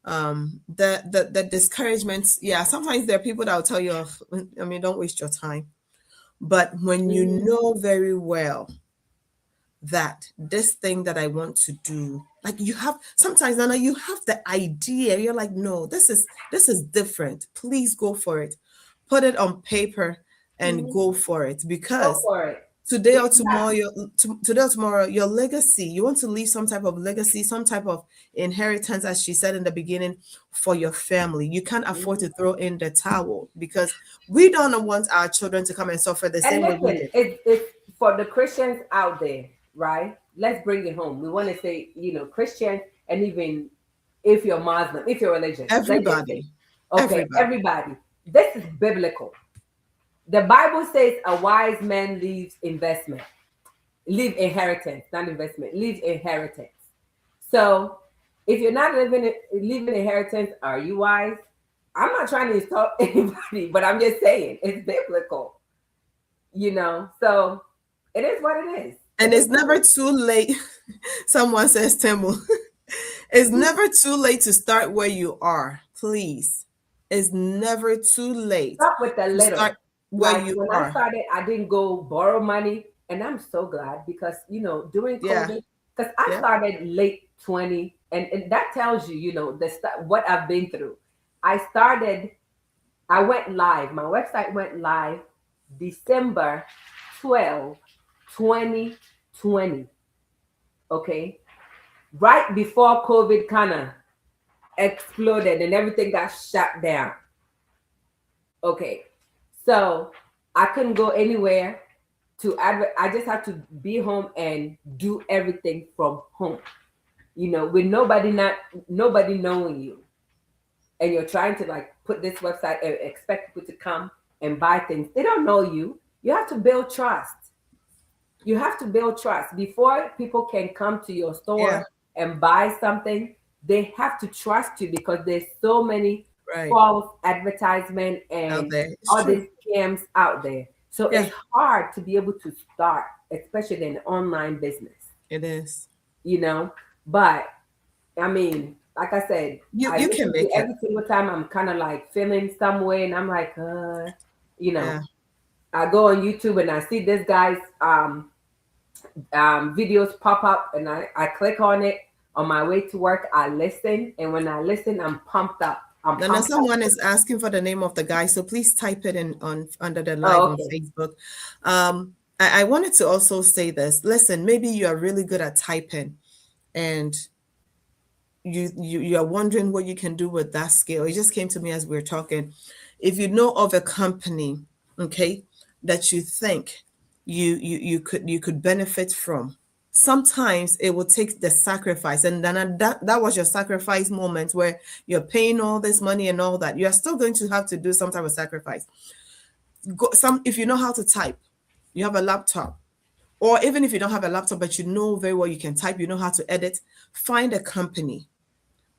The discouragements, yeah, sometimes there are people that will tell you, "Oh, I mean, don't waste your time." But when you know very well that this thing that I want to do, like you have sometimes, Nana, you have the idea, you're like, no, this is different. Please go for it. Put it on paper and go for it, Go because for it. today or tomorrow, Exactly. your legacy, you want to leave some type of legacy, some type of inheritance, as she said in the beginning, for your family. You can't afford to throw in the towel, because we don't want our children to come and suffer the And same way we listen, did. it's for the Christians out there, right? Let's bring it home. We want to say, Christians, and even if you're Muslim, if you're religious, let's just say, Everybody, okay, everybody. everybody, this is biblical. The Bible says a wise man leaves leave inheritance, not investment, leave inheritance. So if you're not leaving inheritance, are you wise? I'm not trying to insult anybody, but I'm just saying it's biblical. So it is what it is. And it's never too late. Someone says, Temu, it's never too late to start where you are. Please. It's never too late Start with a to little. start where Like you when I are. started, I didn't go borrow money, and I'm so glad because during Yeah. COVID, because I Yeah. started late 20, and that tells you, what I've been through. I went live. My website went live December 12, 2020. Okay, right before COVID kind of exploded and everything got shut down. Okay, so I couldn't go anywhere I just had to be home and do everything from home. with nobody knowing you, and you're trying to like put this website and expect people to come and buy things. They don't know you. You have to build trust. You have to build trust before people can come to your Yeah. store and buy something. They have to trust you because there's so many Right. false advertisement Out and there. It's all true. these scams out there. So Yeah, it's hard to be able to start, especially in online business, it is. you know. But I mean, like I said, You I you can listen to make it. every single time. I'm kind of like feeling some way, and I'm like, you know, Yeah. I go on YouTube and I see this guy's videos pop up, and I click on it on my way to work. I listen, and when I listen, I'm pumped up. I'm And then pumped up. someone is asking for the name of the guy, so please type it in on under the live Oh, on okay. Facebook. I wanted to also say this. Listen, maybe you are really good at typing, and you are wondering what you can do with that skill. It just came to me as we were talking. If you know of a company, okay, that you think you could benefit from, sometimes it will take the sacrifice, and then that was your sacrifice moment where you're paying all this money and all that. You are still going to have to do some type of sacrifice. If you know how to type, you have a laptop, or even if you don't have a laptop but you know very well you can type, you know how to edit, find a company.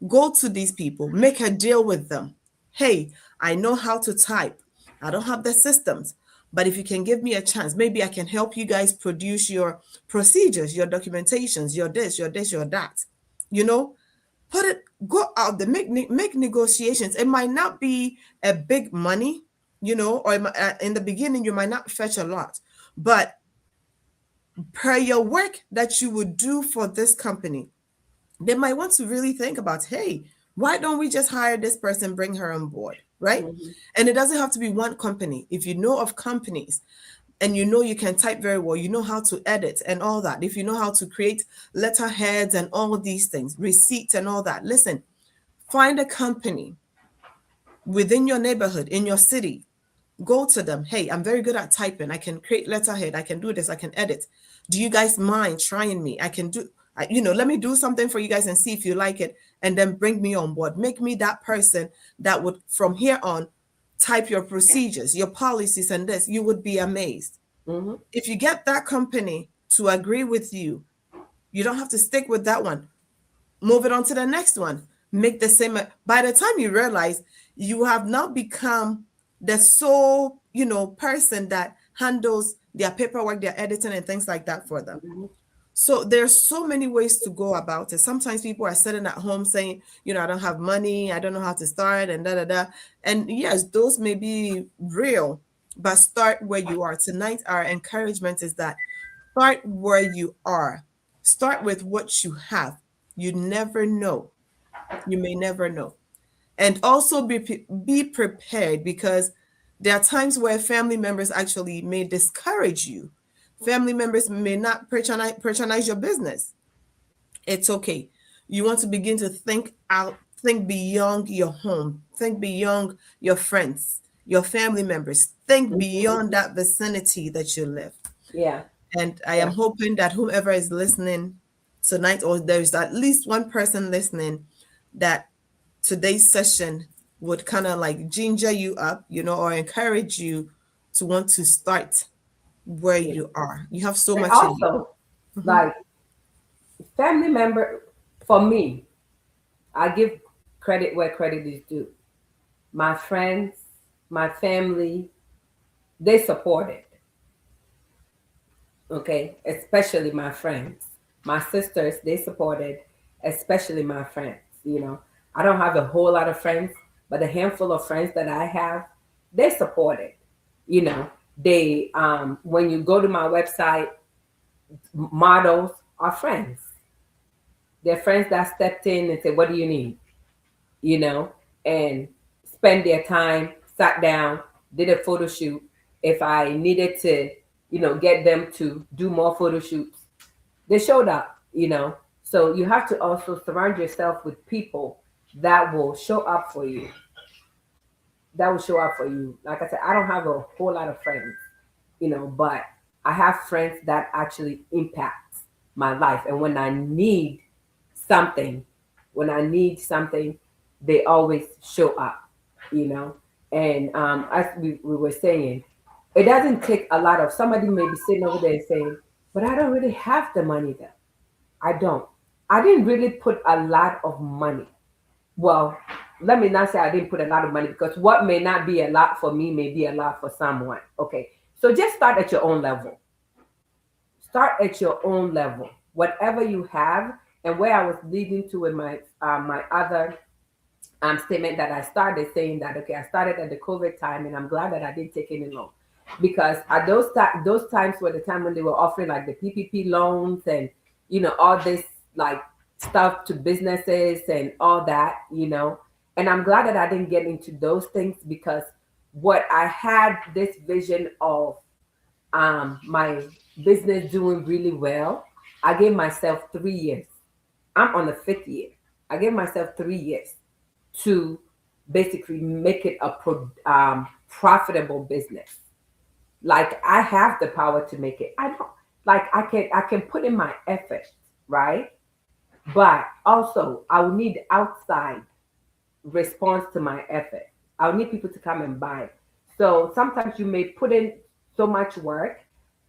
Go to these people, make a deal with them. Hey, I know how to type. I don't have the systems, but if you can give me a chance, maybe I can help you guys produce your procedures, your documentations, your this, your this, your that. You know, put it, go out there, make negotiations. It might not be a big money, or in the beginning you might not fetch a lot, but per your work that you would do for this company, they might want to really think about, hey, why don't we just hire this person, bring her on board, right? Hmm. And it doesn't have to be one company. If you know of companies and you know you can type very well, you know how to edit and all that, if you know how to create letterheads and all of these things, receipts and all that, listen, find a company within your neighborhood, in your city. Go to them. Hey, I'm very good at typing. I can create letterhead. I can do this. I can edit. Do you guys mind trying me? I can do, let me do something for you guys and see if you like it. And then bring me on board. Make me that person that would, from here on, type your procedures, your policies, and this. You would be amazed. Hmm. If you get that company to agree with you, you don't have to stick with that one. Move it on to the next one. Make the same. By the time you realize, you have now become the sole, person that handles their paperwork, their editing, and things like that for them. Hmm. So there's so many ways to go about it. Sometimes people are sitting at home saying, I don't have money, I don't know how to start, and da da da. And yes, those may be real, but start where you are. Tonight, our encouragement is that start where you are. Start with what you have. You never know. You may never know. And also be prepared, because there are times where family members actually may discourage you. Family members may not patronize your business. It's okay. You want to begin to think out, think beyond your home, think beyond your friends, your family members, think beyond that vicinity that you live. Yeah. And I am Yeah. hoping that whomever is listening tonight, or there's at least one person listening, that today's session would kind of like ginger you up, or encourage you to want to start where Yeah. you are. You have so And much in you. also, Mhm. like family member, for me, I give credit where credit is due. My friends, my family, they supported. Okay, especially my friends, my sisters, they supported, especially my friends. I don't have a whole lot of friends, but a handful of friends that I have, they supported. You know, when you go to my website, models are friends. They're friends that stepped in and said, "What do you need?" You know, and spend their time, sat down, did a photo shoot. If I needed to, get them to do more photo shoots, they showed up. So you have to also surround yourself with people that will show up for you. That will show up for you. Like I said, I don't have a whole lot of friends, but I have friends that actually impact my life. And when I need something, when I need something, they always show up, you know. And as we were saying, it doesn't take a lot of somebody may be sitting over there saying, but I don't really have the money there. I don't. I didn't really put a lot of money. Well, let me not say I didn't put a lot of money because what may not be a lot for me may be a lot for someone. Okay. So just start at your own level. Start at your own level. Whatever you have, and where I was leading to in my other statement that I started saying that okay, I started at the COVID time, and I'm glad that I didn't take any loan because at those times were the time when they were offering like the PPP loans and all this like stuff to businesses and all that, and I'm glad that I didn't get into those things because what I had this vision of my business doing really well. I gave myself 3 years. I'm on the fifth year. I gave myself 3 years to basically make it a profitable business. Like I have the power to make it. I don't like I can put in my effort, right? But also I will need outside response to my effort. I'll need people to come and buy. So sometimes you may put in so much work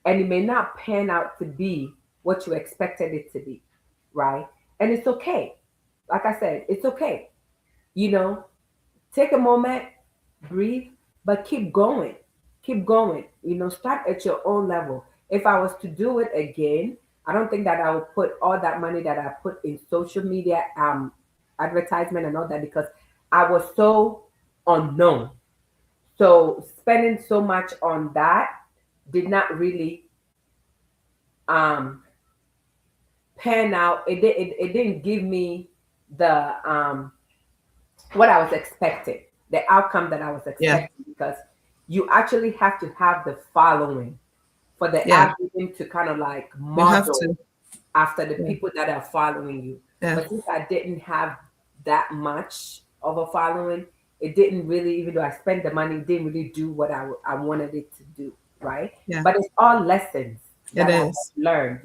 and it may not pan out to be what you expected it to be, right? And it's okay. Like I said, it's okay. You know, take a moment, breathe, but keep going. Keep going. Start at your own level. If I was to do it again, I don't think that I would put all that money that I put in social media, advertisement and all that because I was so unknown. So spending so much on that did not really um pan out. It didn't give me the what I was expecting, the outcome that I was Yeah. expecting, because you actually have to have the following for the Yeah. algorithm to kind of like You have model to. after the Yeah. people that are following you. Yeah. But since I didn't have that much of a following, it didn't really, even though I spent the money, it didn't really do what I wanted it to do, right? Yeah. But it's all lessons It that I have is. learned.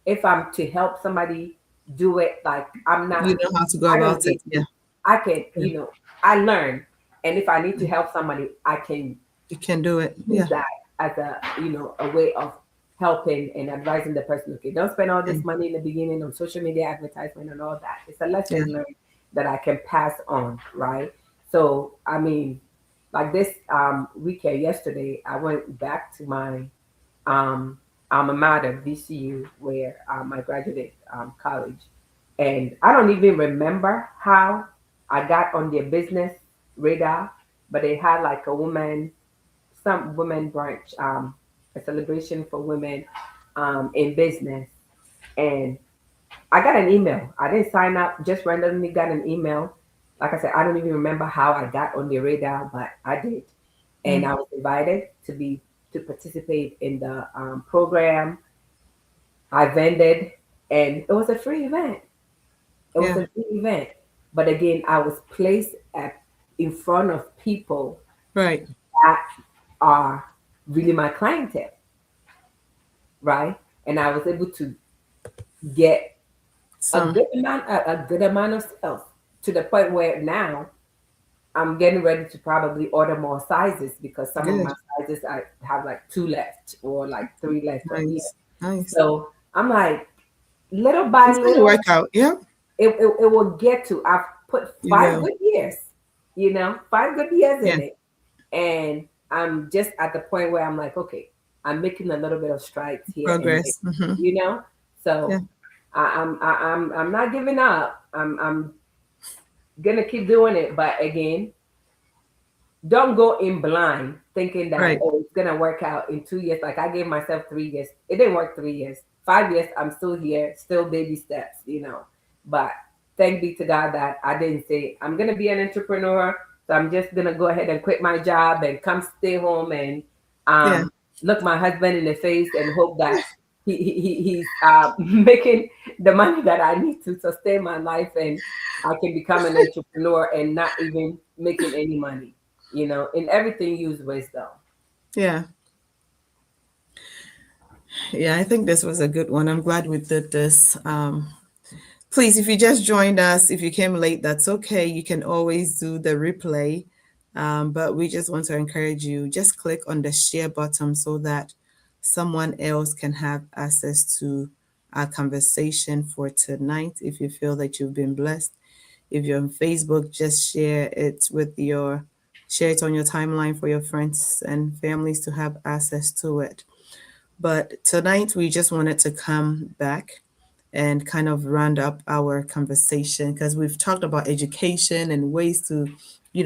If I'm to help somebody do it, like I'm not, You know how to go I don't about it. get Yeah. you. I can, Yeah. I learn. And if I need to help somebody, I can You can do it. use Yeah. that as a way of helping and advising the person. Okay, don't spend all Yeah. this money in the beginning on social media advertisement and all that. It's a Yeah. lesson learned that I can pass on, right? So I mean, like this weekend yesterday, I went back to my um alma mater, VCU, where I graduated college, and I don't even remember how I got on their business radar, but they had like some women branch, a celebration for women in business. And I got an email. I didn't sign up, just randomly got an email. Like I said, I don't even remember how I got on the radar, but I did. And Mm. I was invited to participate in the program. I vended, and it was a free event. It was Yeah. a free event. But again, I was placed in front of people Right. that are really my clientele, right? And I was able to get Some. a good amount of sales to the point where now I'm getting ready to probably order more sizes because some of Good. my sizes I have like two left or like three left or here. Nice. Nice. So I'm like little by It's going to little, work out. Yeah. it will get to. I've put You five will. good years, 5 good years Yeah. in it, and I'm just at the point where I'm like, okay, I'm making a little bit of strides here and there, Progress. Hmm. you know. Yeah. So I'm not giving up. I'm gonna keep doing it, but again, don't go in blind thinking that Right. oh it's gonna work out in 2 years. Like I gave myself 3 years. It didn't work 3 years. 5 years, I'm still here, still baby steps. But thank be to God that I didn't say I'm gonna be an entrepreneur. So I'm just gonna go ahead and quit my job and come stay home and Yeah. look my husband in the face and hope that he's making the money that I need to sustain my life and I can become an entrepreneur and not even making any money. In everything, use wisdom. Yeah. Yeah. I think this was a good one. I'm glad we did this. Please, if you just joined us, if you came late, that's okay. You can always do the replay. But we just want to encourage you, just click on the share button so that someone else can have access to our conversation for tonight. If you feel that you've been blessed, if you're on Facebook, just share it on your timeline for your friends and families to have access to it. But tonight we just wanted to come back and kind of round up our conversation because we've talked about education and ways to,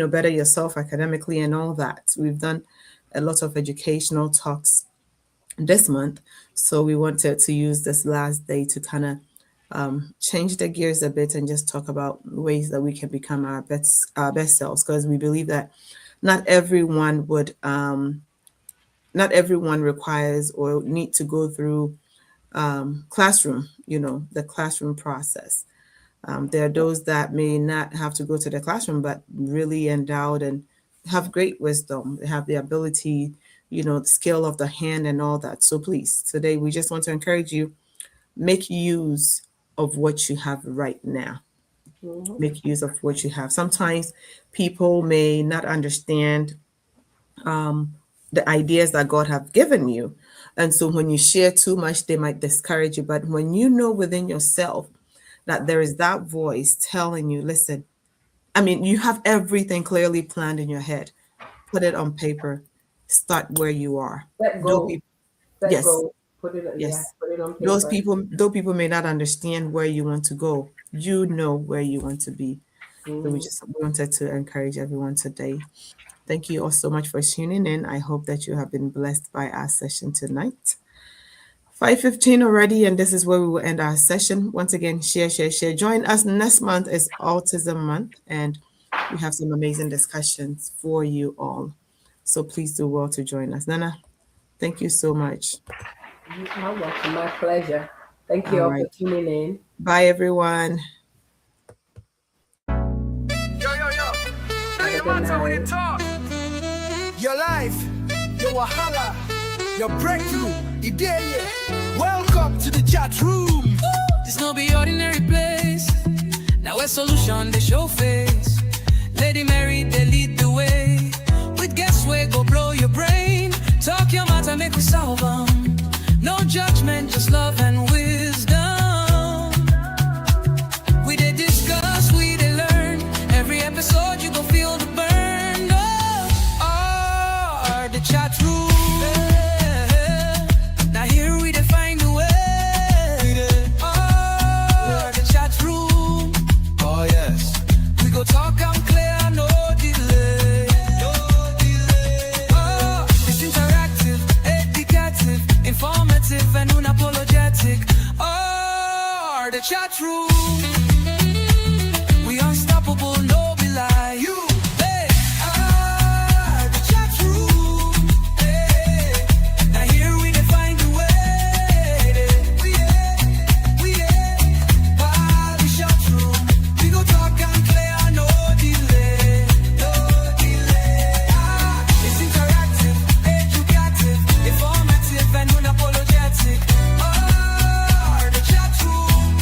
better yourself academically and all that. We've done a lot of educational talks this month. So we wanted to use this last day to kind of change the gears a bit and just talk about ways that we can become our best selves, because we believe that not everyone would not everyone requires or need to go through classroom, the classroom process. There are those that may not have to go to the classroom, but really endowed and have great wisdom. They have the ability, the skill of the hand and all that. So please, today we just want to encourage you, make use of what you have right now. Make use of what you have. Sometimes people may not understand the ideas that God have given you. And so when you share too much, they might discourage you. But when you know within yourself that there is that voice telling you, listen, you have everything clearly planned in your head. Put it on paper. Start where you are. Let Though go. peop- Let yes, go. Put it. Yeah. yes. Put it on paper. Those people, though people may not understand where you want to go, you know where you want to be. So we just wanted to encourage everyone today. Thank you all so much for tuning in. I hope that you have been blessed by our session tonight. 5:15 already, and this is where we will end our session. Once again, share, share, share. Join us next month is Autism Month, and we have some amazing discussions for you all. So please do well to join us. Nana, thank you so much. You're welcome. My pleasure. Thank you All all right. for tuning in. Bye, everyone. Yo, yo, yo. Now Have a your good matter when you night. talk. Your life, your wahala, your breakthrough, idea. Welcome to the chat room. This no be ordinary place. Now a solution they show face. LadyMary they lead the way. With guess where go blow your brain. Talk your matter make we solve 'em. No judgment, just love and wisdom. We they discuss, we they learn. Every episode you go feel the burn. Oh, the chat room. Now here we they find a way. Oh, the chat room. Oh, yes. We go talk and clear, no delay. No delay. Oh, it's interactive, educative, informative, and unapologetic. Oh, the chat room. We unstoppable, no be lie. You, hey, the chat room. Hey, now here we dey find a way. We the chat room. We go talk and clear, no delay. No delay. It's interactive, educative, informative, and unapologetic. Oh, the chat room.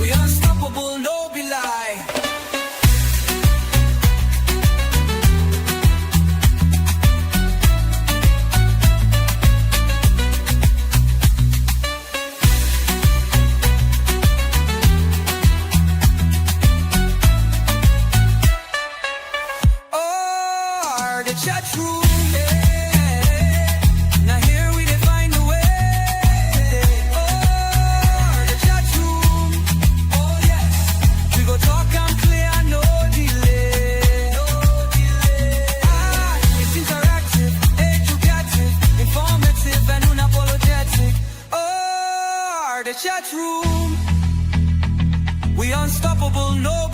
We unstoppable, no be lie. Oh, the chat room. Yeah. Now here we dey find a way. Oh, the chat room. Oh yes, we go talk and clear, no delay. No delay. It's interactive, educative, informative, and unapologetic. Oh, the chat room. We unstoppable, no.